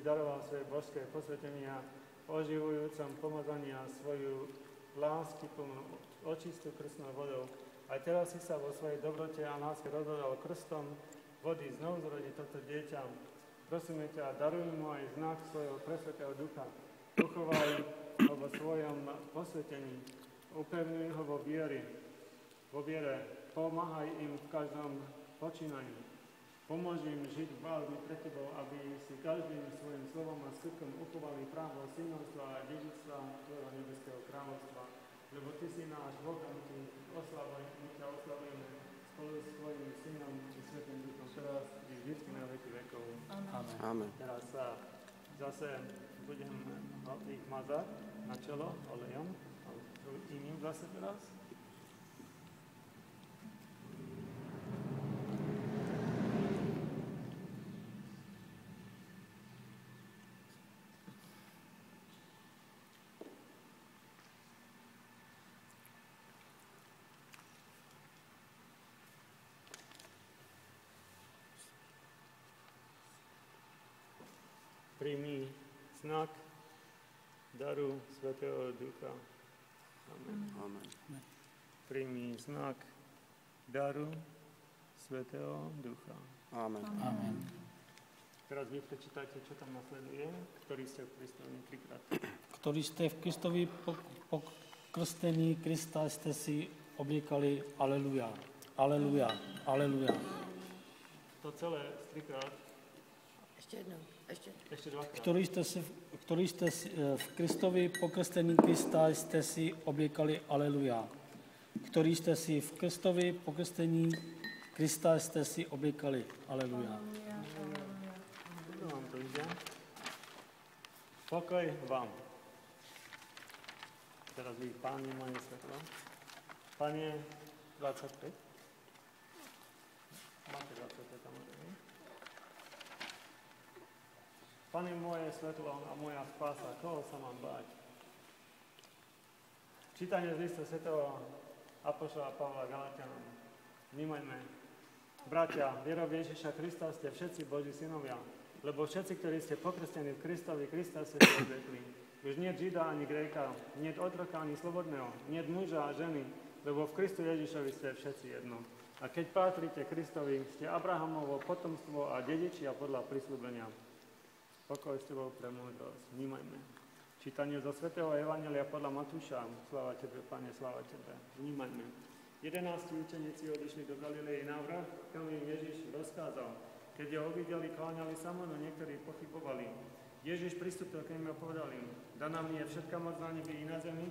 daroval svoje božské posvetenia, oživujúcom pomazaní a svoju lásky plnú očistú krstnou vodou. Aj teraz si sa vo svojej dobrote a láske rozhodol krstom vody znovu zrodiť toto dieťa. Prosíme ťa, daruj mu aj znak svojho presvätého ducha. Uchovaj ho vo svojom posvetení, upevňuj ho vo viere, pomáhaj im v každom počínaní. Pomôž im žiť v bázni pre tebou, aby si každým svojim slovom a skutkom uchovali právo synovstva a dedičstva tvojho nebeského kráľovstva. Lebo ty si náš Boh a my ťa oslavujeme spolu s tvojim synom i svätým duchom teraz i vždycky na veky vekov. Amen. Amen. Teraz sa zase budem ich mazať na čelo olejom, iným zase teraz. Príjmi znak daru Svätého Ducha. Amen. Amen. Príjmi znak daru Svätého Ducha. Amen. Amen. Teraz vy prečítajte, čo tam nasleduje, ktorý ste v Kristovi trikrát. Ktorí ste v Kristovi pokrstení Krista ste si obliekali. Aleluja. Aleluja. Aleluja. To celé trikrát. Ešte jednou. Ešte dvakrát. Ktorí ste v Kristovi pokrstení Krista ste si obliekali. Aleluja. Ktorí ste si v Kristovi pokrstení Krista ste si obliekali. Aleluja. Ako vám to ide? Pokoj vám. Teraz vy, Páni, moje svetlo. Pane, 25. Máte 25 tam. Pane, moje svetlo a moja spása, koho sa mám báť? Čítanie z listu svätého apoštola Pavla Galatianom. Vnímajme. Bratia, vierou Ježiša Krista ste všetci Boží synovia, lebo všetci, ktorí ste pokrstení v Kristovi, Krista ste si obliekli. Už nie Žida ani Gréka, nie otroka ani slobodného, nie muža a ženy, lebo v Kristu Ježišovi ste všetci jedno. A keď patríte Kristovi, ste Abrahamovo potomstvo a dedičia podľa prisľúbenia. Pokoj s tebou pre múdrosť. Vnímajme. Čítanie zo svätého Evanjelia podľa Matúša. Sláva tebe, Pane, sláva tebe. Vnímajme. 11 učeníci odišli do Galilei na vrch, kam im Ježiš rozkázal. Keď ho uvideli, kláňali sa mu, no niektorí pochybovali. Ježiš pristúpil k nim a povedal im: daná mi je všetka moc na nebi i na zemi,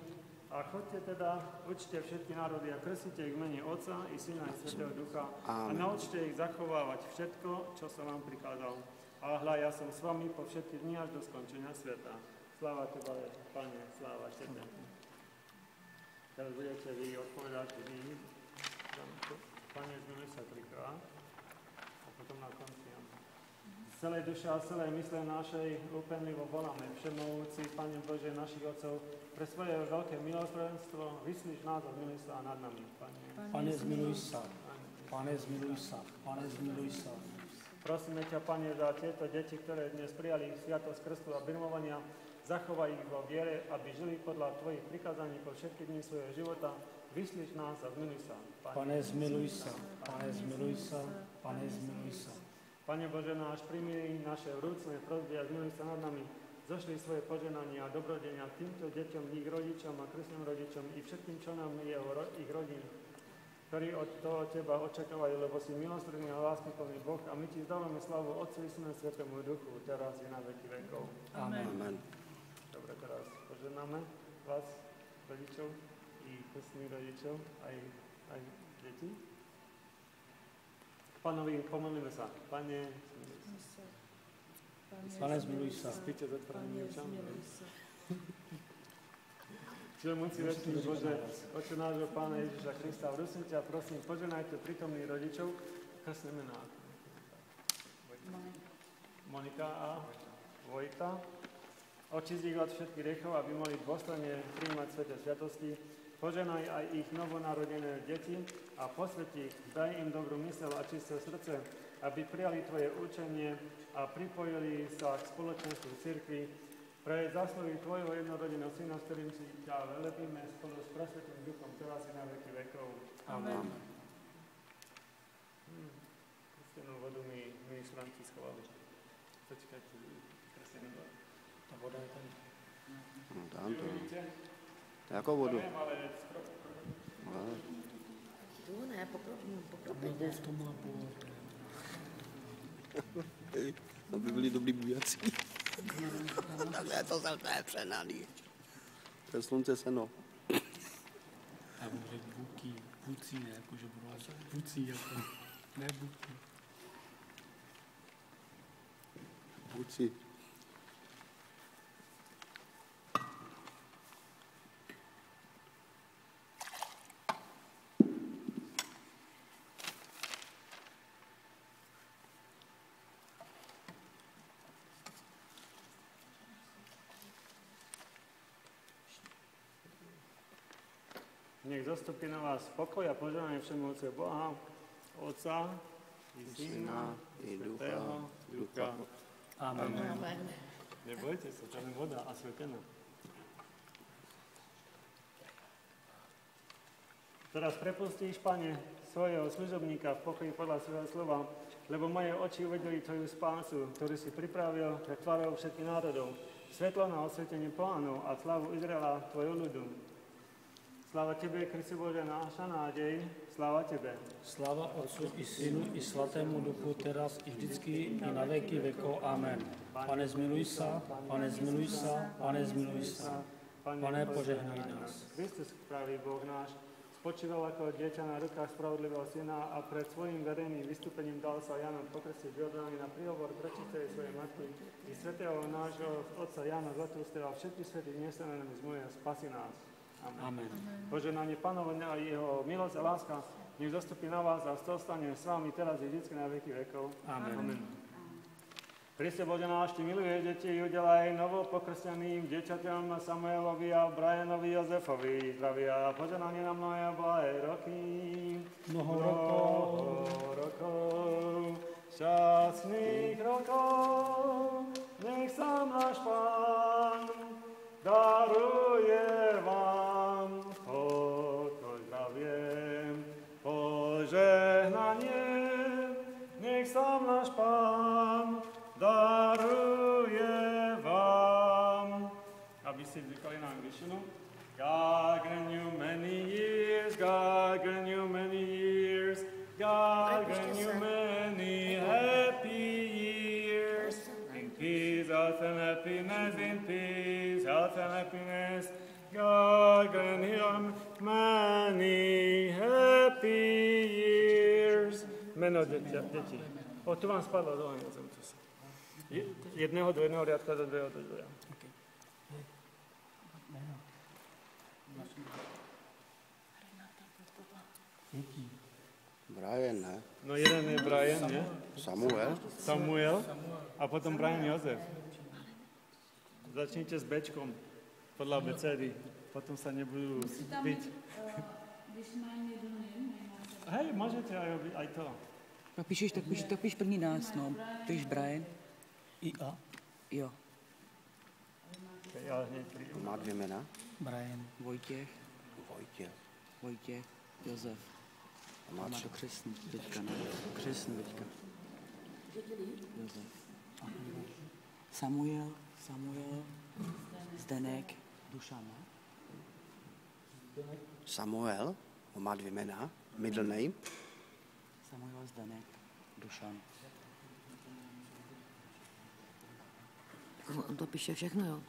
a chodte teda, učte všetky národy a krstite ich v mene Otca i Syna i Svätého Ducha a naučte ich zachovávať všetko, čo som vám prikázal. A hľa, ja som s vami po všetky dni až do skončenia sveta. Sláva teba, Pane, sláva tebe. Teraz budete vy odpovedať, vy, Pane, zmiluj sa trikrát a potom na konci. Z celej duše a celej mysle našej úpenlivo voláme, Všemohúci, Pane Bože, našich otcov, pre svoje veľké milosrdenstvo, vyslíš nás a zmiluj sa nad nami, Pane. Pane, zmiluj sa. Pane, zmiluj sa. Pane, zmiluj sa. Prosíme ťa, Pane, za tieto deti, ktoré dnes prijali sviatosť krstu a birmovania, zachovaj ich vo viere, aby žili podľa tvojich prikázaní po všetky dni svojho života. Vyslíš nás a zmiluj sa. Pane, zmiluj sa. Pane, zmiluj sa. Pane, zmiluj sa. Pane Bože náš, príjmi naše vrúcne prosby a zmiluj sa nad nami. Zošli svoje poženania a dobrodenia týmto deťom, ich rodičom a krstným rodičom i všetkým členom ich rodín, ktorí od toho teba očakávajú, lebo si milosrdný a láskyplný Boh a my ti zdávame slavu Otcu i Synu Svätému Duchu, teraz i na veky vekov. Amen. Amen. Dobre, teraz poženáme vás, rodičov i krstných rodičov, aj deti. Pánovi, pomodlíme sa. Pane, zmiluj sa. Pane, zmiluj sa. Spíte s otvorenými očami. Všemohúci večný Bože, Oče nášho Pána Ježiša Krista, prosím ťa, prosím, poženajte prítomných rodičov, krstné mená. Monika a Vojta. Očistí ich od všetkých hriechov, aby mohli dôstojne prijímať sväté sviatosti. Poženaj aj ich novonarodené deti a posvätí ich. Daj im dobrú myseľ a čisté srdce, aby prijali Tvoje učenie a pripojili sa k spoločenstvu cirkvi pre zásluhy Tvojho jednorodeného Syna, s ktorým si ťa velebíme spolu s Presvätým Duchom teraz i na veky vekov. Amen. Krstenou vodu my ministranti schovali. Počkajte, krstený vodu. Ta voda je tady. No, tam to. Vidíte? Jakou vodu? Neviem, ale No, Tu ne, pokropit Nebo ne. v tom má aby byli dobrý bujací. Takhle to je přenaný. To je slunce seno. Já budu řekl bucí, ne, jakože budou bucí, jako, ne buky. Buci. nech zostupí na vás pokoj a požehnanie všemohúceho Boha, Otca i Syna i i Svätého Ducha. Amen. Amen. Nebojte sa, tam je voda a svetená. Teraz prepustíš, Pane, svojho služobníka v pokoji podľa svojho slova, lebo moje oči uvedeli Tvoju spásu, ktorú si pripravil pre tvárov všetkých národov, svetlo na osvetenie pohanov a slavu Izraela, Tvojho ľudu. Sláva Tebe, Kristu Bože, náša nádej, sláva Tebe. Sláva Otcu i Synu i Svatému Duchu, teraz i vždycky i na veky vekov. Amen. Pane, zmiluj sa, Pane, zmiluj sa, Pane, zmiluj sa. Pane, požehnaj nás. Kristus, pravý Boh náš, spočíval ako dieťa na rukách spravodlivého syna a pred svojím verejným vystúpením dal sa Jánom pokrstiť v Jordáne na príhovor prečistej svojej matky i svätého nášho otca Jána Zlatústeho a všetkých svätých nesenených z moje spasi nás. Amen. Požehnanie Pánovania a jeho milosť a láska nech zostupí na vás a zostane s vami teraz i vždycky na veky vekov. Amen. Kriste Bože náš, Ty miluješ deti, udelaj novo pokrsteným dieťaťom Samuelovi a Brianovi Jozefovi zdravia a požehnanie na mnohé a blahé roky. Mnoho rokov, šťastných rokov, nech sám náš Pán daruje vám pokoj, zdravie, požehnanie, nech sám náš Pán daruje vám. Aby si zvykali na angličtinu. God grant you many years, God grant you many years, God grant you many happy years. In peace, health and happiness, in peace, health and happiness. God grant you many happy years. Meno deti. O, tu vám spadlo dole, nezemte sa. Jedného do jedného riadka, do druhého do druhého. Brian, ne? No jeden je Brian, nie? Samuel. A potom Brian Jozef. Začnite s Bčkom, podľa abecedy. Potom sa nebudú byť. Když mám jednu Hej, môžete aj to. Tak píš první nás, no. Píš Brian. I.A. Jo. Ja hneď príjem. Má dvě jména. Brian. Vojtěch, Josef. A má Má tři. to křestný teďka, ne? Křestný teďka. Josef. Samuel, Zdenek, Dušan, ne? Samuel. On má dvě jména. Middle name. Samuel, Zdenek, Dušan. On to píše všechno, jo?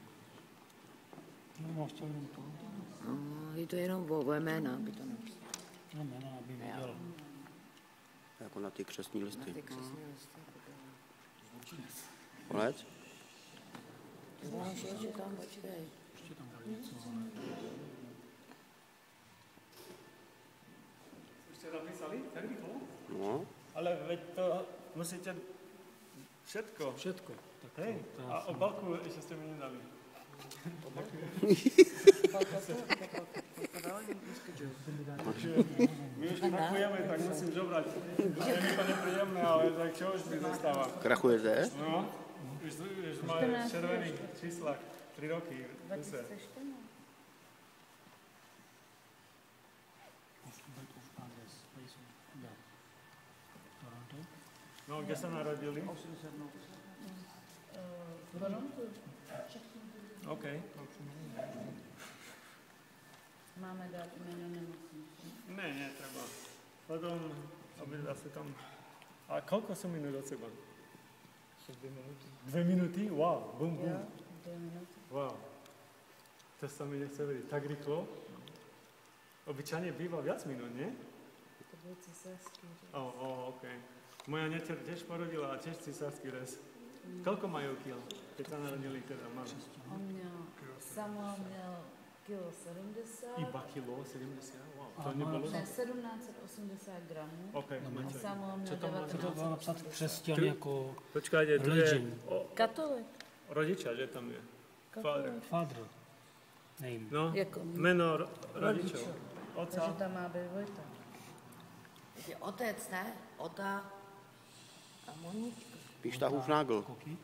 No, máš to jenom to. No, je to jenom o jména, aby to napsal. No, jméno, aby viděl. Jako na ty křestní listy. Ty křesní listy. Konec? Ty máš ještě tam, počkej. Ještě tam bude něco, ale... Už ste napísali? Tak rýchlo? No. Ale veď to musíte všetko. Všetko. Tak Hej, to a obálku ešte ste mi nedali. My už krachujeme, tak musím žobrať. Je mi to nepríjemné, ale tak čo už mi zostáva? Krachujete? No, už máme v červených číslach 3 roky. Kuse. No, kde sa narodili? V Torontu. OK. Máme dát jméno nemocnice. Ne, netreba. Potom, aby zase tam... A koľko sú minút od seba? 2 minúty? Wow, bum, bum. 2 minuty. Wow. To sa mi nechce veriť. Tak rýchlo? Obyčajne býva viac minút, nie? To byl cisářský řez. OK. Moja neter tiež porodila a tiež cisársky rez. Koľko majú kil, keď sa narodili teda mami? On měl, Samuel měl kilo 70. Iba kilo, 70? Wow. To nebolo? Ne, 1780 gramů. OK, A Samuel měl Co to bylo napsat 1980. křesťan jako počkajte, tu je religion? Katolik. rodiča, že tam je? Father. Father name. No, Jako meno rodičov. Takže Otca. tam má být Vojta. Je otec, ne? Ota a Monička. Píš ta Hufnagel. Koky?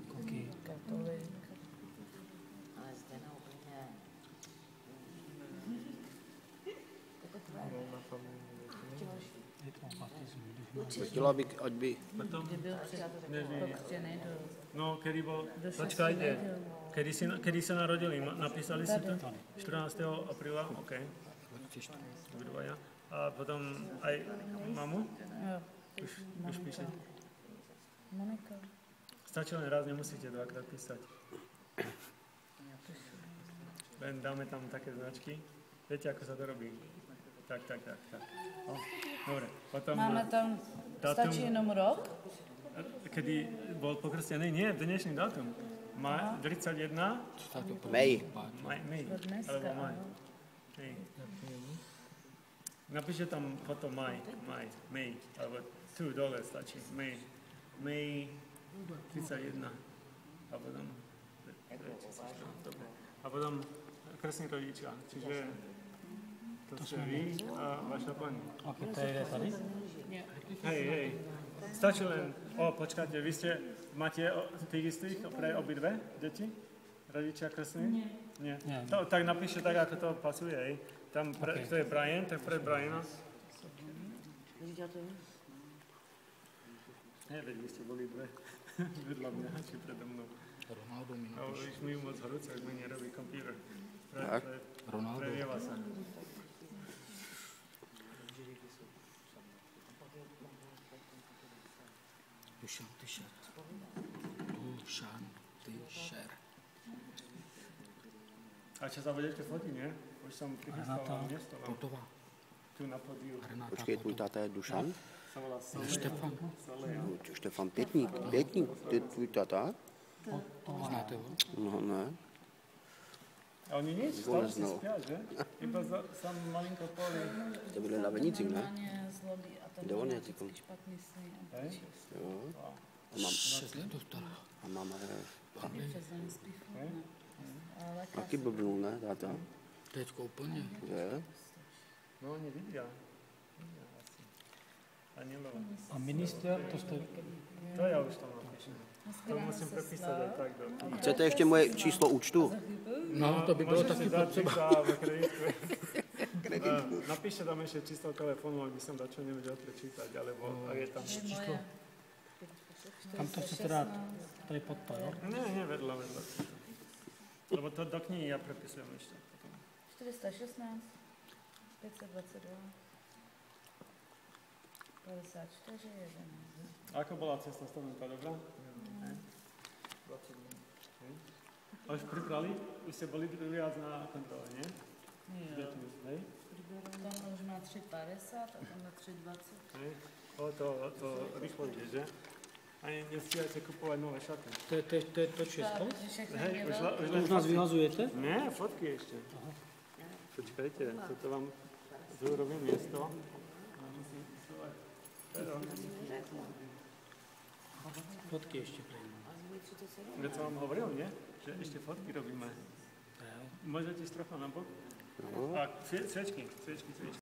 Koky. Katolik. Ale zde na úplně... Je to baptismus. Chtěla by, ať by... Potom, Kdy byl pokřtěný do... no, kedy bol... do Počkajte, neděl. kedy sa narodili? Napísali si to? 14. apríla? OK. Obidvaja. A potom aj mamu? Jo. Už píše. Monika. Stačí len raz, nemusíte dvakrát písať. Len dáme tam také značky. Viete, ako sa to robí? Tak. Dobre, potom... Máme tam, dátum. stačí jenom rok? Kedy bol pokrstený? Nie, dnešný dátum. 31? Mej. Mej, Do dneska, alebo maj. ano. Hej. Napíšte tam potom maj, alebo tu dole stačí, mej 31. A potom, dobre. A potom krstní rodičia, čiže to ste vy a vaša pani. Ok, to je tady? Hej, stačí len, počkajte, vy máte tých istých pre obidve deti? Rodičia krstní? Nie. To, tak napíšte tak, ako to pasuje, hej. Tam to je Brian, tak pre Briana. Nie, veď vy ste boli dve vedľa mňa, či predo mnou. Ronaldo mi No, napíš. už mi ju moc horúce, ak mi nerobí počítač. Tak. Ronaldo. Prelieva sa. Dušan Tyšer. A čo sa budete fotiť, nie? Už som prichystal Renata. miesto vám. Putová. Tu na podiu. Renata Počkej, tvůj táta je Dušan? Sa volá Soleja. Štefan. Soleja. Štefan Pětník. Pětník, ty tvůj táta? Znáte ho? No ne. A oni nič, stále si spia, že? Iba sam malinko poli. To byli na Venicích, ne? Normálně zlobí a ten Kde on je má teďko? vždycky špatný sny. Hej? Jo. A 6 let dostala. máma je... Přes den spí furt, ne? Ale lékař Taky blbnul, ne, táta? Teďko úplně. Že? No oni vidia. Vidia asi. Anielova. A minister, to jste... To ja už tam napíšem. To musím prepísať aj tak do... Chcete ještě moje číslo účtu? No, to by bylo Môžeš taky si dať potřeba. čísla v kreditku. Napíšte tam ešte číslo telefónu, ak by som dačo nevedel prečítať, alebo ak je tam... moje Kam to chcete dát? Tady pod to, jo? Nie, vedľa. Lebo to do knihy ja prepisujem ešte. 416, 522, 54, 11. Ako bola cesta Slovenka, dobrá? A už pribrali? Už ste boli viac na kontrole, nie? Jo. Hej? Tam už má 3,50 a tam má 3,20. Hej? To rýchlo ide, že? Ani nestíhajte kupovať nové šaty. To je to Česko? Všechno Hej, mě už To len už nás fotky. vyhazujete? Ne, fotky ešte. Počkajte, toto vám tu robím miesto. Fotky ještě prejme. Veď som vám hovoril, nie? Že ešte fotky robíme. Môžete ísť trocha na bok? A sviečky.